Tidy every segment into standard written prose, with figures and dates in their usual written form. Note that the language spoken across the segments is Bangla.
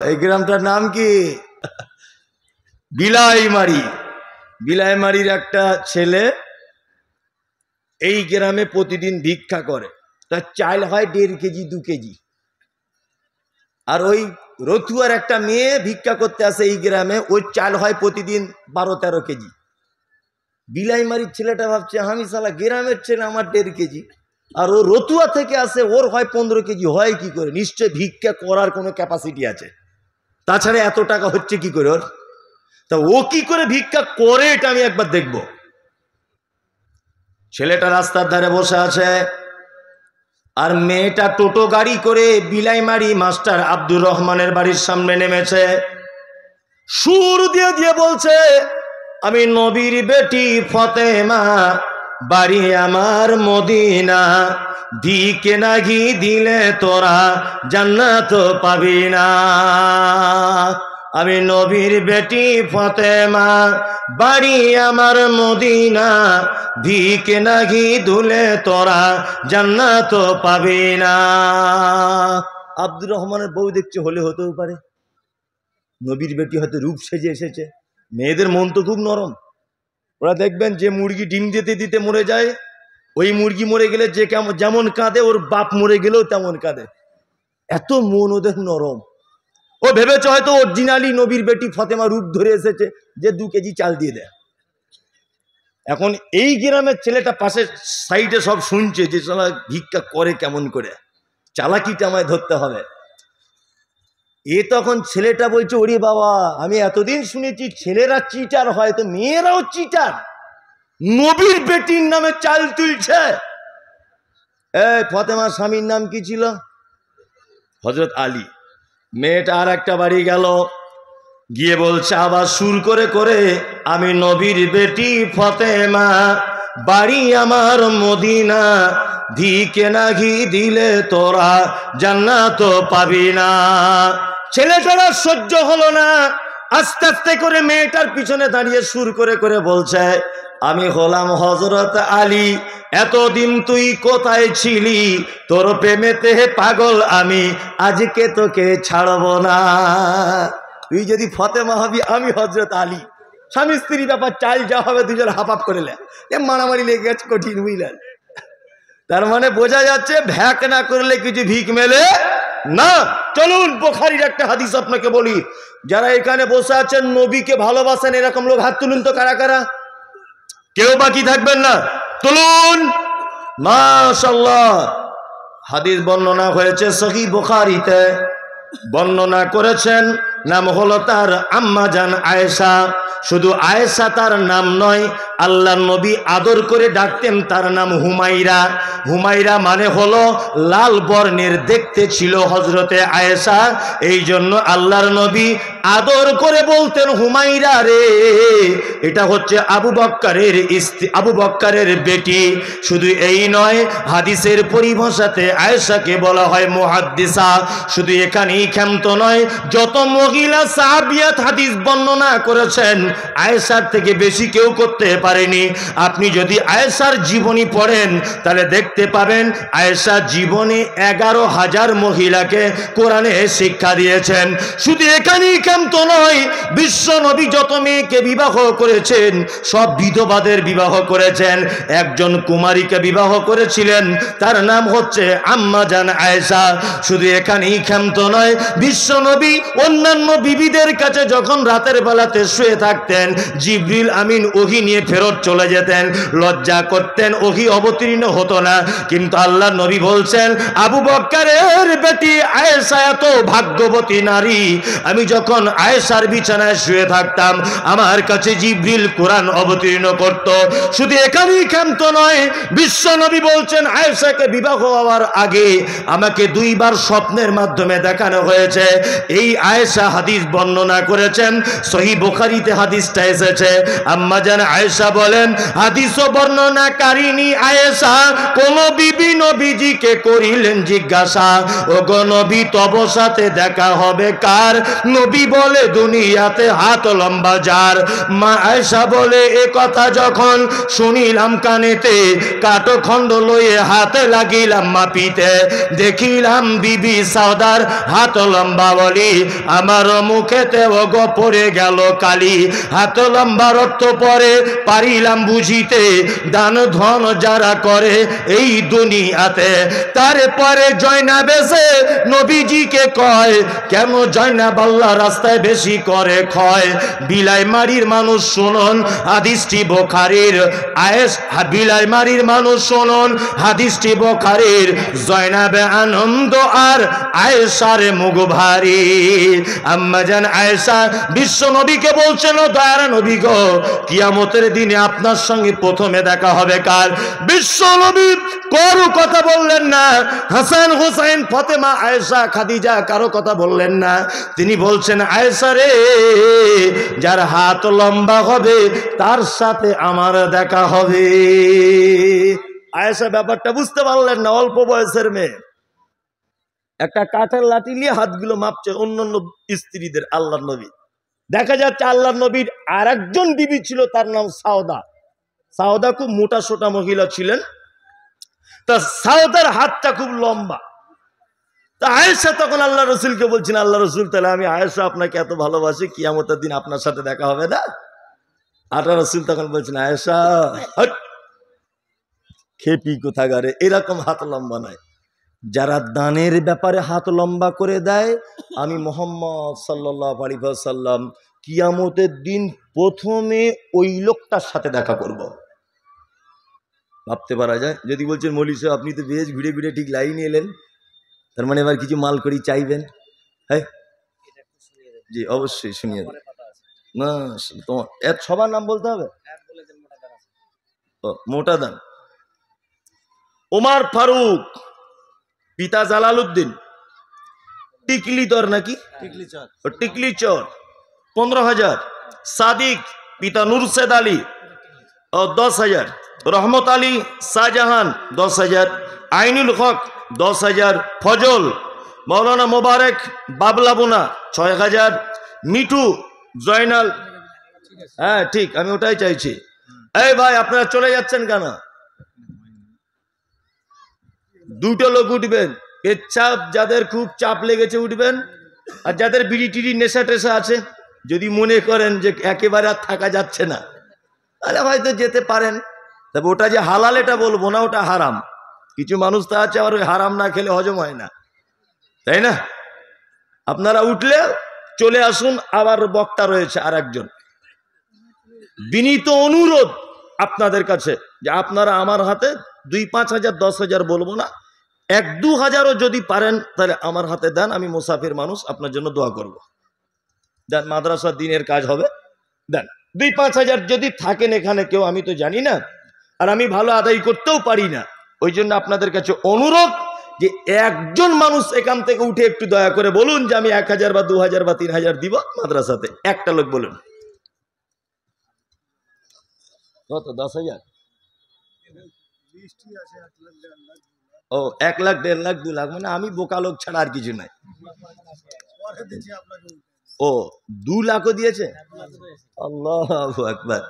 এই গ্রামটার নাম কি? বিলাইমারি। বিলাইমারির একটা ছেলে এই গ্রামে প্রতিদিন ভিক্ষা করে। তার চাল হয় 1.5 কেজি 2 কেজি। আর ওই রতুয়ার একটা মেয়ে ভিক্ষা করতে আসে এই গ্রামে, ওই চাল হয় প্রতিদিন 12-13 কেজি। বিলাইমারির ছেলেটা ভাবছে আমি শালা গ্রামের ছেলে, আমার 1.5 কেজি, আর ও রতুয়া থেকে আসে ওর হয় 15 কেজি। হয় কি করে? নিশ্চয় ভিক্ষা করার কোনো ক্যাপাসিটি আছে, তাছাড়া এত টাকা হচ্ছে কি করে ওর? তা ও কি করে ভিক্ষা করে এটা আমি একবার দেখব। ছেলেটা রাস্তার ধারে বসে আছে, আর মেয়েটা টোটো গাড়ি করে বিলাইমারি মাস্টার আব্দুর রহমানের বাড়ির সামনে নেমেছে। সুর দিয়ে দিয়ে বলছে, আমি নবীর বেটি ফতেমা, বাড়ি আমার মদিনা, দিকে না ঘি দিলে তোরা জান্নাত পাবি না। আমি নবীর বেটি ফতেমা, বাড়ি আমার মদিনা, দিকে না ঘি দুলে তোরা জান্নাত পাবি না। আব্দুর রহমানের বউ দেখছে হলে হতেও পারে, নবীর বেটি হয়তো রূপ সেজে এসেছে। মেয়েদের মন তো খুব নরম। ওরা দেখবেন যে মুরগি ডিম দিতে দিতে মরে যায়, ওই মুরগি মরে গেলে যে যেমন কাঁদে, ওর বাপ মরে গেলেও তেমন কাঁদে। এত মন ওদের নরম। ও ভেবেছে হয়তো অরিজিনালি নবীর বেটি ফতেমা রূপ ধরে এসেছে, যে 2 কেজি চাল দিয়ে দেয়। এখন এই গ্রামের ছেলেটা পাশে সাইডে সব শুনছে যে শালা ভিক্ষা করে কেমন করে, চালাকিটা আমায় ধরতে হবে। এ তখন ছেলেটা বলছে, ওরে বাবা, আমি এতদিন শুনেছি ছেলেরা চিটার হয়, তো মেয়েরাও চিটার, নবীর বেটির নামে চাল তুলছে। ফতেমার স্বামীর নাম কি ছিল? হযরত আলী। মেয়েটা আর একটা বাড়ি গেল, গিয়ে বলছে আবার সুর করে করে, আমি নবীর বেটি ফতেমা, বাড়ি আমার মদিনা, দিকে না ঘি দিলে তোরা জান্নাত পাবি না। ছেলেটারা সহ্য হলো না, আস্তে আস্তে করে মেয়েটার পিছনে দাঁড়িয়ে সুর করে করে বলছে, আমি হলাম হযরত আলী, এতদিন তুই কোথায় ছিলি, তোর প্রেমেতে পাগল আমি, আজকে তোকে ছাড়ব না। তুই যদি ফতেমা হবি, আমি হযরত আলী। স্বামী স্ত্রী ব্যাপার, চাল যা হবে দুজন হাফ হাফ করে মারামারি লেগে গেছে, কঠিন বুঝলেন। তার মানে বোঝা যাচ্ছে ভ্যাক না করলে কিছু ভিক মেলে না। চলুন বুখারীর একটা হাদিস আপনাকে বলি। যারা এখানে বসে আছেন নবীকে ভালোবাসেন এরকম লোক হাত তুলুন তো। কারা কারা? কেউ বাকি থাকবেন না, তুলুন। মাশাআল্লাহ। হাদিস বর্ণনা হয়েছে সহিহ বুখারীতে, বর্ণনা করেছেন, নাম হলো তার আম্মা জান আয়েশা। শুধু আয়েশা তার নাম নয়, আল্লাহর নবী আদর করে ডাকতেন তার নাম হুমাইরা। হুমাইরা মানে হলো লাল বর্ণের দেখতে ছিল হযরতে আয়েশা, এই জন্য আল্লাহর নবী আদর করে বলতেন হুমাইরা রে, এটা হচ্ছে আবু বক্কারের বেটি। শুধু এই নয়, হাদিসের পরিভাষাতে আয়েশাকে বলা হয় মুহাদ্দিসা। শুধু এখানেই ক্ষান্ত নয়, যত মহিলা সাহাবিয়াত হাদিস বর্ণনা করেছেন আয়েশার থেকে বেশি কেউ করতে পারেনি। আপনি যদি আয়েশার জীবনী পড়েন তাহলে দেখতে পাবেন আয়েশা জীবনে 11,000 মহিলাকে কোরআনে শিক্ষা দিয়েছেন। শুধু এখানেই ক্ষান্ত নয়, বিশ্ব নবী যত মেয়েকে বিবাহ করেছেন সব বিধবাদের বিবাহ করেছেন। একজন কুমারীকে বিবাহ করেছিলেন, তার নাম হচ্ছে আম্মা জান আয়েশা। শুধু এখানেই ক্ষান্ত নয়, বিশ্ব নবী অন্যান্য বিবিদের কাছে যখন রাতের বেলাতে শুয়ে থাকতেন, জিবরিল আমিন ওহী নিয়ে ফেরত চলে যেতেন, লজ্জা করতেন, ওহী অবতীর্ণ হতো না। কিন্তু আল্লাহ নবী বলছেন, আবু বক্কারের বেটি আয়েশা এত ভাগ্যবতী নারী, আমি যখন আয়েশার বিছানায় শুয়ে থাকতাম আমার কাছে জিবরিল কোরআন অবতীর্ণ করত। শুধু এখানেই ক্ষান্ত নয়, বিশ্ব নবী বলছেন আয়েশাকে বিবাহ হওয়ার আগে আমাকে 2 বার স্বপ্নের মাধ্যমে দেখানো হয়েছে। এই আয়েশা হাদিস বর্ণনা করেছেন, সহিহ বুখারীতে হাদিসটা এসেছে। আম্মা জান আয়েশা আয়েশা বলেন, হাদিস বর্ণনাকারিণী আয়েশা কোন বিবি নবীজিকে করিলেন জিজ্ঞাসা, ওগো নবী তব সাথে দেখা হবে কার? নবী বলে দুনিয়াতে হাত লম্বা যার। মা আয়েশা বলে এ কথা যখন শুনিলাম কানেতে, কাটো খণ্ড লয়ে হাতে লাগিলাম মাপিতে, দেখিলাম বিবি সাউদার হাত লম্বা বলি, আমার মুখেতে ওগো পড়ে গেল কালি। হাত লম্বা রক্ত পরে পারিলাম বুঝিতে, দান ধন যারা করে এই দুনিয়াতে। তারপরে জয়নাব এসে নবীজিকে কয়, কেন জয়নাব আল্লাহ রাস্তায় বেশি করে ক্ষয়? বিলাই মারির মানুষ শুনুন হাদিসটি বুখারীর। বিলাই মারির মানুষ শুনুন হাদিসটি বুখারীর। জয়নাবে আনন্দ আর আয়েশার মুখ ভারী। আম্মা জান আয়েশা বিশ্ব নবীকে বলছেন, ও দয়ার নবী গো, কিয়ামতের দিনে আপনার সঙ্গে প্রথমে দেখা হবে কার? বিশ্ব নবী কারো কথা বললেন না। হাসান হুসাইন ফাতেমা আয়েশা খাদিজা কারো কথা বললেন না। তিনি বলছেন, আয়েশা রে, যার হাত লম্বা হবে তার সাথে আমার দেখা হবে। আয়েশা ব্যাপারটা বুঝতে পারলেন না, অল্প বয়সের মেয়ে একটা কাঠের লাঠি নিয়ে হাতগুলো মাপছে অন্যান্য স্ত্রীদের। আল্লাহর নবী দেখা যাচ্ছে আল্লাহর নবীর আর একজন বিবি ছিল, তার নাম সাউদা। সাউদা খুব মোটা সোটা মহিলা ছিলেন। তা সাউদার হাতটা খুব লম্বা। তা আয়েশা তখন আল্লাহ রসুলকে বলছেন, আল্লাহ রসুল, তাহলে আমি আয়েশা আপনাকে এত ভালোবাসি, কিয়ামতের দিন আপনার সাথে দেখা হবে না? আল্লাহ রসুল তখন বলছেন, আয়েশা খেপি কোথাগারে, এরকম হাত লম্বা নয়। যারা দানের ব্যাপারে হাত লম্বা করে দেয়, আমি মুহাম্মদ সাল্লাল্লাহু আলাইহি ওয়াসাল্লাম কিয়ামতের দিন প্রথমে ওই লোকটার সাথে দেখা করব। ভাবতে পারা যায়? যদি বলছেন মৌলী সাহেব আপনি তো বেশ ঘুরে ঘুরে ঠিক লাইনে এলেন, তার মানে এবার কিছু মাল করি চাইবেন? হ্যাঁ জি অবশ্যই শুনিয়ে দেন। না তোমার সবার নাম বলতে হবে? মোটা দান ওমর ফারুক, পিতা জালালউদ্দিন, টিকলি দর নাকি টিকলি চর 15,000। সাদিক পিতা নুরশেদ আলী 10,000। রহমত আলী শাহজাহান 10,000। আইনুল হক 10,000। ফজল মৌলানা মোবারক বাবলাবুনা 6,000। মিঠু জয়নাল, হ্যাঁ ঠিক, আমি ওটাই চাইছি। এই ভাই আপনারা চলে যাচ্ছেন কেন? দুটো লোক উঠবেন, পেচ্ছাপ যাদের খুব চাপ লেগেছে উঠবেন, আর যাদের বিড়ি টিড়ি নেশা টেশা আছে, যদি মনে করেন যে একেবারে আর থাকা যাচ্ছে না, তাহলে হয়তো যেতে পারেন। তবে ওটা যে হালাল এটা বলবো না, ওটা হারাম। কিছু মানুষ তো আছে আবার ওই হারাম না খেলে হজম হয় না, তাই না? আপনারা উঠলে চলে আসুন। আবার বক্তা রয়েছে আর একজন। বিনীত অনুরোধ আপনাদের কাছে যে আপনারা আমার হাতে 2-5 হাজার 10,000 বলবো না, 1-2 হাজারও যদি পারেন তাহলে আমার হাতে দেন। আমি মুসাফির মানুষ, আপনার জন্য দোয়া করব। দেন, মাদ্রাসা দিনের কাজ হবে, দেন। 2-5 হাজার যদি থাকেন এখানে কেউ, আমি তো জানি না, আর আমি ভালো আদায় করতেও পারি না, ওই জন্য আপনাদের কাছে অনুরোধ যে একজন মানুষ এখান থেকে উঠে একটু দয়া করে বলুন যে আমি 1,000 বা 2,000 বা 3,000 দিব মাদ্রাসাতে। একটা লোক বলুন। কত? 10,000? ও 1 লাখ 1.5 লাখ 2 লাখ, মানে আমি বোকা লোক ছাড়া আর কিছু নাই। ও 2 লাখও দিয়েছে? আল্লাহু আকবার।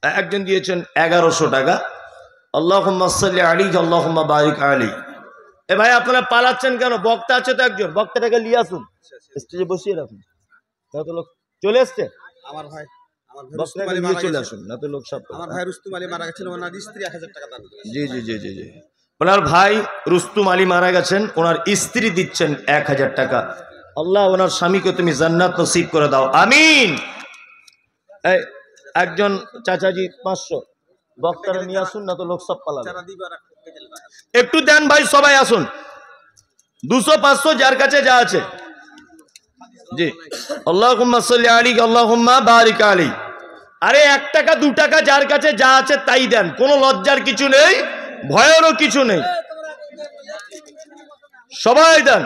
একজন দিয়েছেন 1100 টাকা। আল্লাহুম্মা সাল্লি আলাইহি আল্লাহুম্মা বারিক আলাইহি। এ ভাই আপনারা পালাচ্ছেন কেন? বক্তা আছে তো একজন, বক্তাটাকে নিয়ে আসুন, স্টেজে বসিয়ে রাখুন। কত লোক চলে আসছে? আমার ভাই চলে আসুন, না তো লোক সব। আমার ভাই রুস্তুম আলী মারা গেছেন, ওনার স্ত্রী 1,000 টাকা দান করেছেন। জি জি জি জি জি, ওনার ভাই রুস্তুম আলী মারা গেছেন, ওনার স্ত্রী দিচ্ছেন 1,000 টাকা। আল্লাহ ওনার স্বামীকে তুমি জান্নাত নসিব করে দাও, আমিন। এই একজন চাচাজি 500 বক্তারা নিয়ে আসুন, না তো লোক সব পালাবে। একটু দেন ভাই, সবাই আসুন। 200-500 যার কাছে যা আছে। জি আল্লাহুম্মা সাল্লি আলাইহি আল্লাহুম্মা বারিক আলাইহি। আরে 1 টাকা 2 টাকা যার কাছে যা আছে তাই দেন, কোনো লজ্জার কিছু নেই, ভয়েরও কিছু নেই, সবাই দেন।